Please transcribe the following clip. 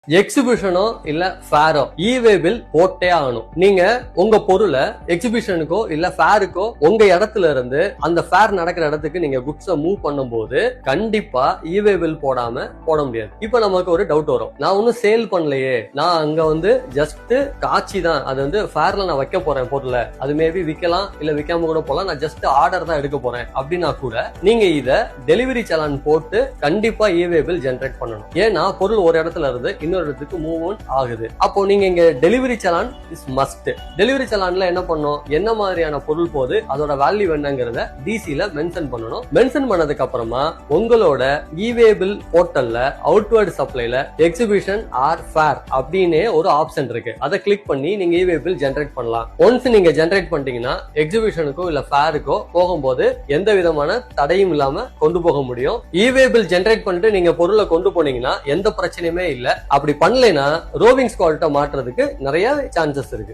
எக்ஸிபிஷனோ இல்ல ஃபேரோ இவே பில் போட்டே ஆகணும். நீங்க உங்க பொருளை எக்ஸிபிஷனுக்கோ இல்ல ஃபேருக்கோ உங்க இடத்துல இருந்து அந்த ஃபேர் நடக்கிற இடத்துக்கு நீங்க குட்ஸ மூவ் பண்ணும்போது கண்டிப்பா இவே பில் போட முடியாது. இப்ப நமக்கு ஒரு டவுட் வரும், நான் ஒன்னும் சேல் பண்ணலையே, நான் அங்க ஜஸ்ட் காட்சி தான், அது ஃபேர்ல நான் வைக்க போறேன் பொருளை, அது மேபி விற்கலாம் இல்ல விற்காம கூட போலாம், நான் ஜஸ்ட் ஆர்டர் தான் எடுக்க போறேன் அப்படின்னா கூட நீங்க இத டெலிவரி சலான் போட்டு கண்டிப்பா இவே பில் ஜெனரேட் பண்ணணும். ஏன்னா பொருள் ஒரு இடத்துல இருந்து இன்னொரு இடத்துக்கு மூவ் ஆன் ஆகுது. அப்போ நீங்க இங்க delivery challan is must. Delivery சலான்ல என்ன பண்ணும், என்ன மாதிரியான பொருள் போகுது, அதோட வேல்யூ என்னங்கறத டிசில மென்ஷன் பண்ணணும். மென்ஷன் பண்ணதுக்கு அப்புறமா உங்களோட இவே பில் போர்ட்டல்ல அவுட்வர்ட் சப்ளைல எக்ஸிபிஷன் ஆர் ஃபேர் அப்படின்னு ஒரு ஆப்ஷன் இருக்கு. அதை கிளிக் பண்ணி நீங்க இவே பில் ஜெனரேட் பண்ணலாம். ஒன்ஸ் நீங்க ஜெனரேட் பண்ணிட்டீங்கன்னா எக்ஸிபிஷனுக்கோ இல்ல ஃபேருக்கோ போகும்போது எந்த விதமான தடையும் இல்லாம கொண்டு போக முடியும். இவே பில் ஜெனரேட் பண்ணிட்டு நீங்க பொருளை கொண்டு போனீங்கன்னா எந்த பிரச்சனையுமே இல்ல. அப்படி பண்ணலைன்னா ரோவிங் ஸ்குவாட்ட்ட மாற்றுறதுக்கு நிறைய சான்சஸ் இருக்கு.